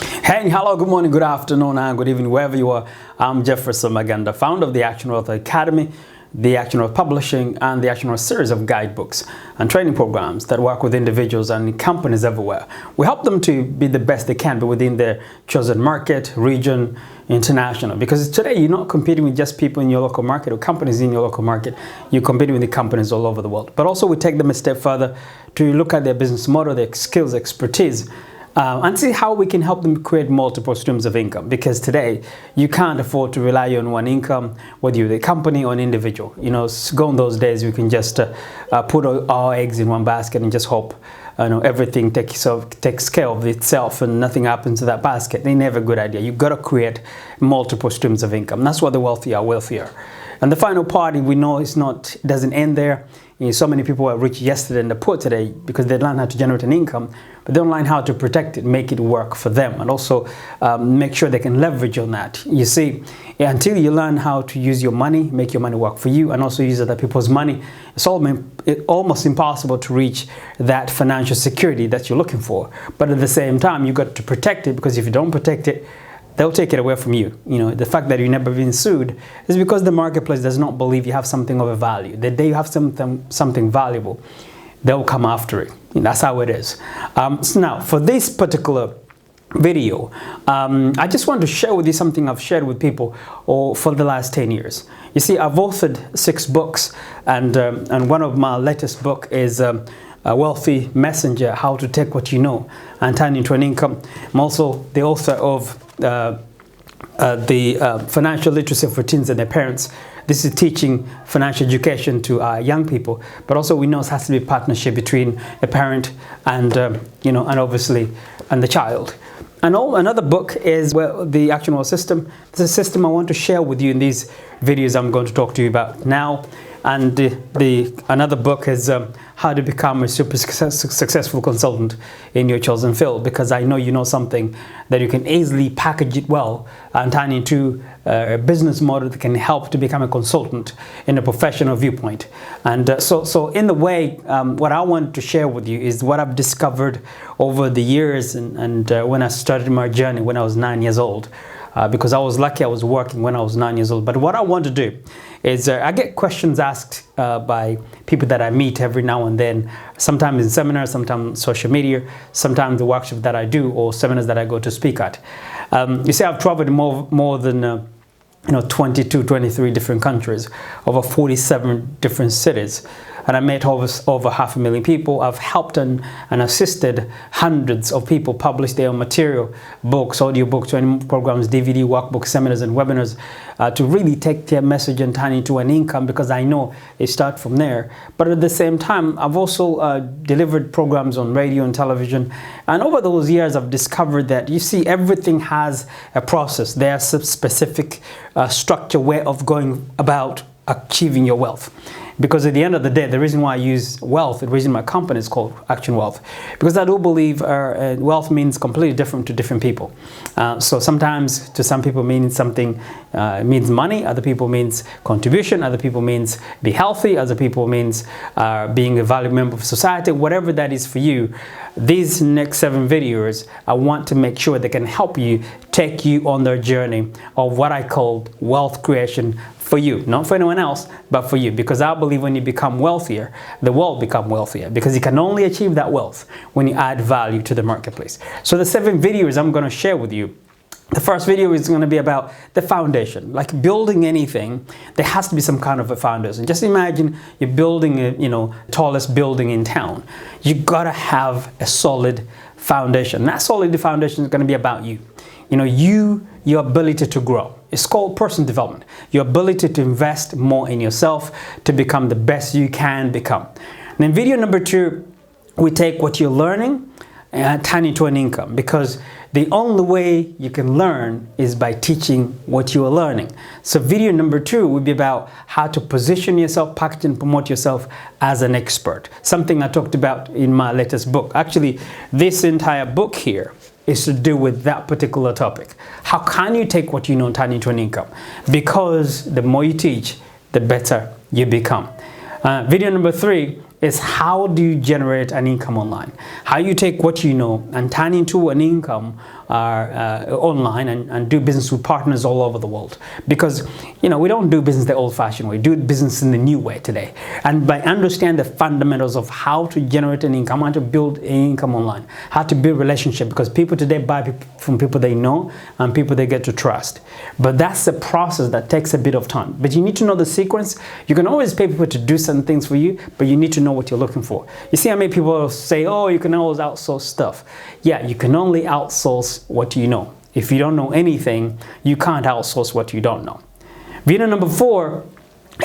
Hey, hello, good morning, good afternoon, and good evening, wherever you are. I'm Jefferson Maganda, founder of the Action Wealth Academy, the Action Wealth Publishing, and the Action Wealth series of guidebooks and training programs that work with individuals and companies everywhere. We help them to be the best they can be within their chosen market, region, international. Because today you're not competing with just people in your local market or companies in your local market. You're competing with the companies all over the world. But also we take them a step further to look at their business model, their skills, expertise, and see how we can help them create multiple streams of income, because today you can't afford to rely on one income, whether you're the company or an individual. You know, gone those days we can just put all our eggs in one basket and just hope everything takes care of itself and nothing happens to that basket. They never a good idea. You've got to create multiple streams of income. That's why the wealthy are wealthier. And the final part, we know it doesn't end there. So many people are rich yesterday and they're poor today because they learn how to generate an income, but they don't learn how to protect it, make it work for them, and also make sure they can leverage on that. You see, until you learn how to use your money, make your money work for you, and also use other people's money, it's almost impossible to reach that financial security that you're looking for. But at the same time, you've got to protect it, because if you don't protect it, they'll take it away from you. You know, the fact that you've never been sued is because the marketplace does not believe you have something of a value. The day you have something valuable, they'll come after it. That's how it is. So now, for this particular video, I just want to share with you something I've shared with people for the last 10 years. You see, I've authored 6 books, and one of my latest book is A Wealthy Messenger: How to Take What You Know and Turn Into an Income. I'm also the author of the Financial Literacy for Teens and Their Parents. This is teaching financial education to young people, but also we know it has to be a partnership between a parent and and obviously the child. And another book is the Action Wealth System. This is a system I want to share with you in these videos I'm going to talk to you about now. And another book is How to Become a Super Successful Consultant in Your Chosen Field, because I know you know something that you can easily package it well and turn into a business model that can help to become a consultant in a professional viewpoint. And so in the way, what I want to share with you is what I've discovered over the years and when I started my journey when I was 9 years old. Because I was lucky I was working when I was 9 years old. But what I want to do is I get questions asked by people that I meet every now and then, sometimes in seminars, sometimes on social media, sometimes the workshops that I do or seminars that I go to speak at. You see, I've traveled more than 22, 23 different countries, over 47 different cities. And I met over 500,000 people. I've helped and assisted hundreds of people publish their own material, books, audio books, training programs, DVD, workbooks, seminars, and webinars to really take their message and turn it into an income, because I know it starts from there. But at the same time, I've also delivered programs on radio and television. And over those years, I've discovered that, you see, everything has a process. There's a specific structure, way of going about achieving your wealth. Because at the end of the day, the reason why I use wealth, the reason my company is called Action Wealth, because I do believe wealth means completely different to different people. So sometimes to some people means something, means money, other people means contribution, other people means be healthy, other people means being a valued member of society. Whatever that is for you, these next 7 videos, I want to make sure they can help you, take you on their journey of what I call wealth creation for you, not for anyone else, but for you. Because I believe when you become wealthier, the world becomes wealthier, because you can only achieve that wealth when you add value to the marketplace. So the 7 videos I'm going to share with you, the first video is going to be about the foundation. Like building anything, there has to be some kind of a foundation. Just imagine you're building a tallest building in town. You gotta have a solid foundation. And that solid foundation is going to be about you. Your ability to grow. It's called personal development. Your ability to invest more in yourself to become the best you can become. And in video number 2, we take what you're learning and turn it into an income, because the only way you can learn is by teaching what you are learning. So video number 2 will be about how to position yourself, package and promote yourself as an expert. Something I talked about in my latest book. Actually, this entire book here is to do with that particular topic. How can you take what you know and turn into an income? Because the more you teach, the better you become. Video number 3 is how do you generate an income online? How you take what you know and turn into an income online and do business with partners all over the world. Because, you know, we don't do business the old-fashioned way. We do business in the new way today. And by understanding the fundamentals of how to generate an income, how to build an income online, how to build relationship, because people today buy from people they know and people they get to trust. But that's a process that takes a bit of time. But you need to know the sequence. You can always pay people to do certain things for you, but you need to know what you're looking for. You see how many people say, oh, you can always outsource stuff. Yeah, you can only outsource what you know. If you don't know anything, you can't outsource what you don't know. Video number 4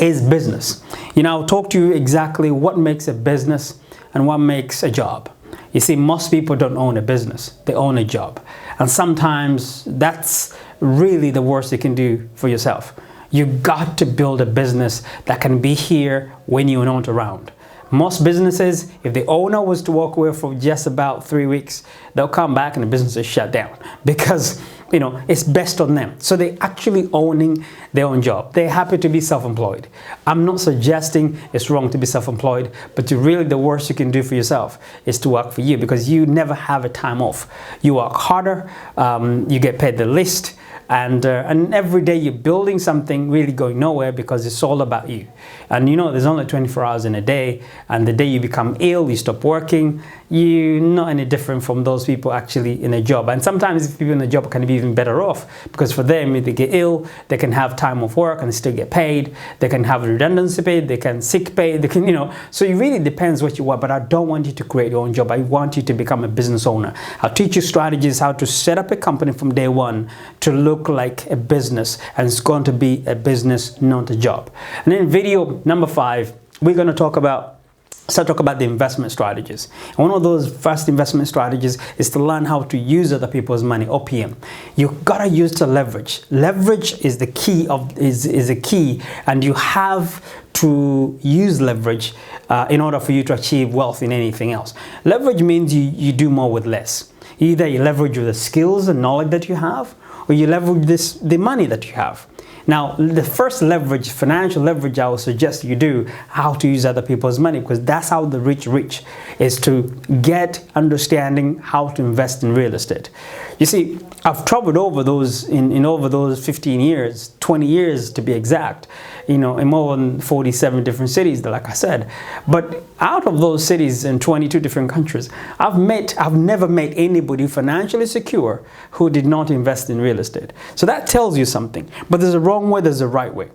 is business. You know, I'll talk to you exactly what makes a business and what makes a job. You see, most people don't own a business, they own a job. And sometimes that's really the worst you can do for yourself. You got to build a business that can be here when you're not around. Most businesses, if the owner was to walk away for just about 3 weeks, they'll come back and the business is shut down because, you know, it's best on them. So they're actually owning their own job. They're happy to be self-employed. I'm not suggesting it's wrong to be self-employed, but really the worst you can do for yourself is to work for you, because you never have a time off. You work harder, you get paid the least, and every day you're building something really going nowhere because it's all about you. And you know, there's only 24 hours in a day, and the day you become ill, you stop working, you're not any different from those people actually in a job. And sometimes people in a job can be even better off, because for them, if they get ill, they can have time off work and still get paid. They can have redundancy pay, they can sick pay, they can, you know, so it really depends what you want. But I don't want you to create your own job. I want you to become a business owner. I'll teach you strategies how to set up a company from day one to look like a business, and it's going to be a business, not a job. And then video number 5, we're going to talk about the investment strategies. And one of those first investment strategies is to learn how to use other people's money, OPM. You gotta use the leverage. Leverage is the key is a key, and you have to use leverage in order for you to achieve wealth in anything else. Leverage means you do more with less. Either you leverage the skills and knowledge that you have, or you leverage the money that you have. Now, the first leverage, financial leverage, I would suggest you do how to use other people's money, because that's how the rich reach, is to get understanding how to invest in real estate. You see, I've traveled over those over those 15 years, 20 years to be exact, you know, in more than 47 different cities, like I said. But out of those cities in 22 different countries, I've never met anybody financially secure who did not invest in real estate. So that tells you something. But there's a wrong way, there's a right way.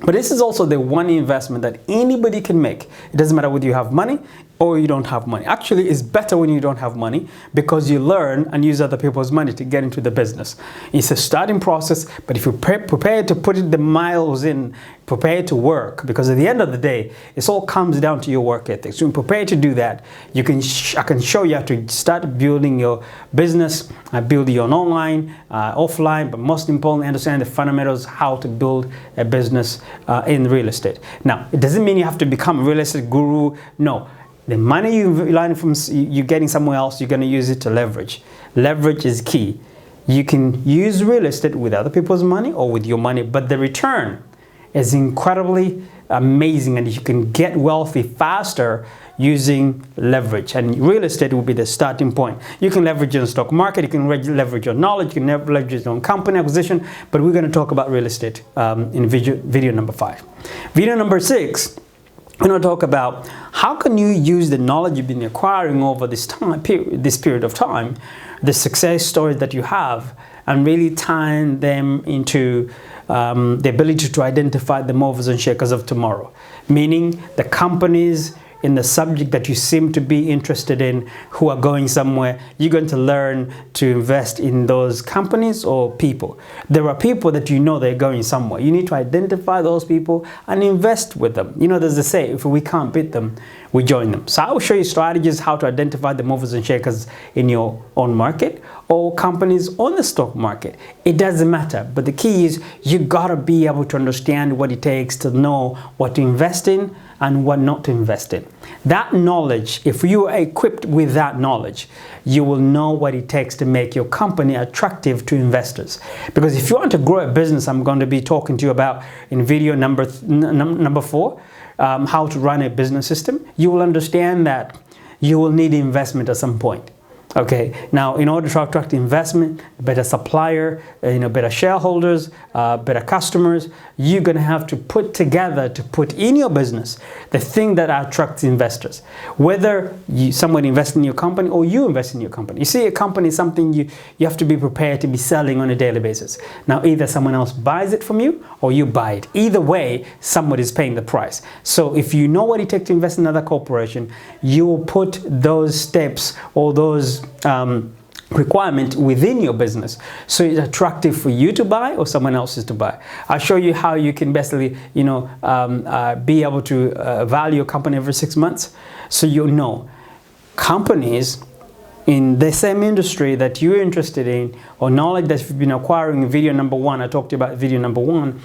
But this is also the one investment that anybody can make. It doesn't matter whether you have money or you don't have money. Actually, it's better when you don't have money, because you learn and use other people's money to get into the business. It's a starting process, but if you're prepared to put the miles in, prepared to work, because at the end of the day, it all comes down to your work ethic. So when you're prepared to do that, I can show you how to start building your business, build your online, offline, but most importantly, understand the fundamentals, how to build a business in real estate. Now, it doesn't mean you have to become a real estate guru. No. The money you're getting somewhere else, you're going to use it to leverage. Leverage is key. You can use real estate with other people's money or with your money, but the return is incredibly amazing, and you can get wealthy faster using leverage. And real estate will be the starting point. You can leverage your stock market, you can leverage your knowledge, you can leverage your own company acquisition, but we're going to talk about real estate in video number 5. Video number 6, we're going to talk about how can you use the knowledge you've been acquiring over this period of time, the success stories that you have, and really tying them into the ability to identify the movers and shakers of tomorrow. Meaning the companies in the subject that you seem to be interested in who are going somewhere, you're going to learn to invest in those companies or people. There are people that you know they're going somewhere. You need to identify those people and invest with them. You know, there's a say, if we can't beat them, we join them. So I will show you strategies how to identify the movers and shakers in your own market or companies on the stock market. It doesn't matter, but the key is you gotta be able to understand what it takes to know what to invest in and what not to invest in. That knowledge, if you are equipped with that knowledge, you will know what it takes to make your company attractive to investors. Because if you want to grow a business, I'm going to be talking to you about in video number 4, how to run a business system, you will understand that you will need investment at some point. Okay, now in order to attract investment, better supplier, better shareholders, better customers, you're going to have to put together, to put in your business, the thing that attracts investors. Whether someone invests in your company or you invest in your company. You see, a company is something you have to be prepared to be selling on a daily basis. Now, either someone else buys it from you or you buy it. Either way, somebody's paying the price. So if you know what it takes to invest in another corporation, you will put those steps or those requirement within your business so it's attractive for you to buy or someone else's to buy. I'll show you how you can basically be able to value a company every 6 months, so you know companies in the same industry that you're interested in or knowledge that you've been acquiring in video number 1. I talked to you about video number 1.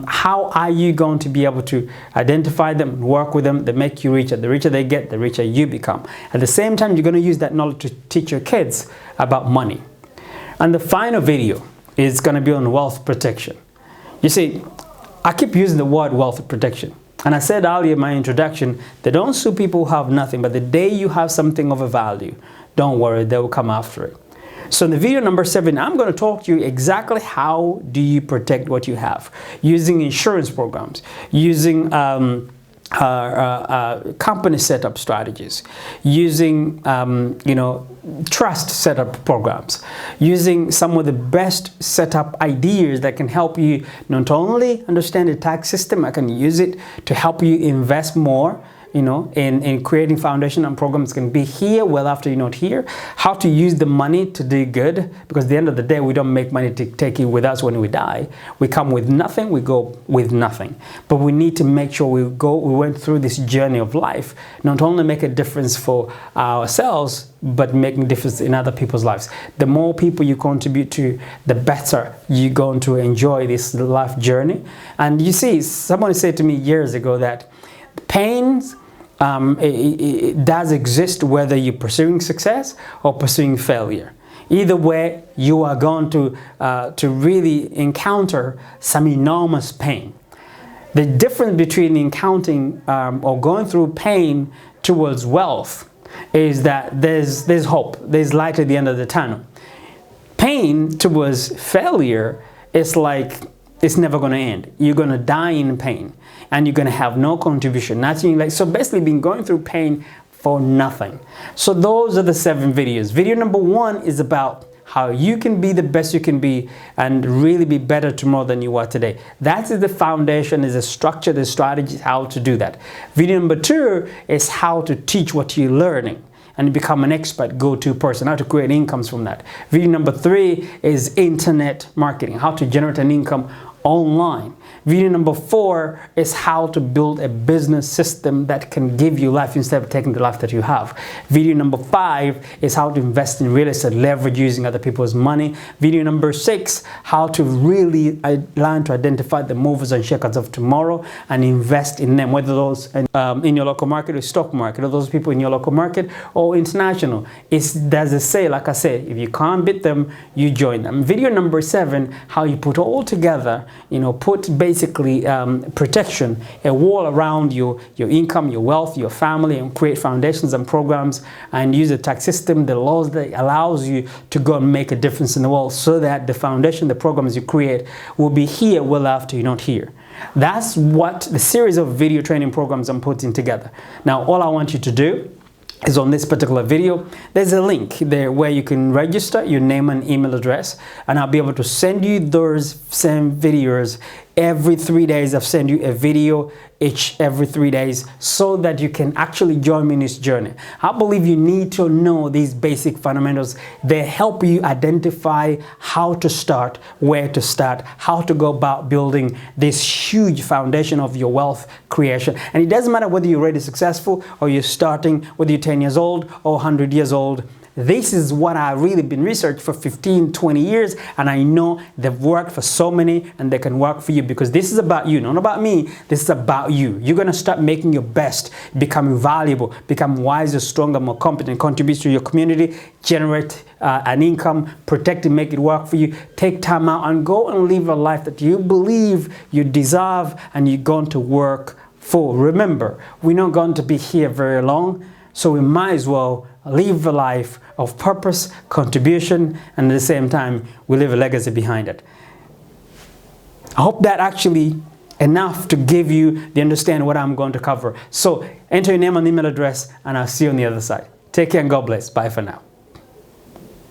How are you going to be able to identify them, work with them? They make you richer. The richer they get, the richer you become. At the same time, you're going to use that knowledge to teach your kids about money. And the final video is going to be on wealth protection. You see, I keep using the word wealth protection. And I said earlier in my introduction, they don't sue people who have nothing, but the day you have something of a value, don't worry, they will come after it. So in the video number 7, I'm going to talk to you exactly how do you protect what you have, using insurance programs, using company setup strategies, using trust setup programs, using some of the best setup ideas that can help you not only understand the tax system, I can use it to help you invest more, in creating foundation and programs can be here well after you're not here. How to use the money to do good, because at the end of the day, we don't make money to take it with us when we die. We come with nothing, we go with nothing. But we need to make sure we went through this journey of life, not only make a difference for ourselves, but making a difference in other people's lives. The more people you contribute to, the better you're going to enjoy this life journey. And you see, someone said to me years ago that pain it does exist whether you're pursuing success or pursuing failure. Either way, you are going to really encounter some enormous pain. The difference between encountering or going through pain towards wealth is that there's hope, there's light at the end of the tunnel. Pain towards failure is like it's never going to end. You're going to die in pain and you're going to have no contribution, nothing like, so basically been going through pain for nothing. So those are the 7 videos. Video number 1 is about how you can be the best you can be and really be better tomorrow than you are today. That is the foundation, is the structure, the strategy, how to do that. Video number 2 is how to teach what you're learning and become an expert go-to person, how to create incomes from that. Video number 3 is internet marketing, how to generate an income online. Video number 4 is how to build a business system that can give you life instead of taking the life that you have. Video number 5 is how to invest in real estate, leverage using other people's money. Video number 6, how to really learn to identify the movers and shakers of tomorrow and invest in them, whether those in your local market or stock market, or those people in your local market or international. There's a say, like I said, if you can't beat them, you join them. Video number 7, how you put all together, put basically protection, a wall around your income, your wealth, your family, and create foundations and programs and use the tax system, the laws that allows you to go and make a difference in the world, so that the foundation, the programs you create will be here well after you're not here. That's what the series of video training programs I'm putting together. Now, all I want you to do is on this particular video, there's a link there where you can register your name and email address, and I'll be able to send you those same videos every 3 days. I've sent you a video every 3 days so that you can actually join me in this journey. I believe you need to know these basic fundamentals. They help you identify how to start, where to start, how to go about building this huge foundation of your wealth creation. And it doesn't matter whether you're already successful or you're starting, whether you're 10 years old or 100 years old. This is what I've really been researching for 15, 20 years, and I know they've worked for so many, and they can work for you, because this is about you, not about me. This is about you. You're going to start making your best, becoming valuable, become wiser, stronger, more competent, contribute to your community, generate an income, protect and make it work for you. Take time out and go and live a life that you believe you deserve and you're going to work for. Remember, we're not going to be here very long, so we might as well live a life of purpose, contribution, and at the same time, we leave a legacy behind it. I hope that actually enough to give you the understanding what I'm going to cover. So enter your name and email address, and I'll see you on the other side. Take care and God bless. Bye for now.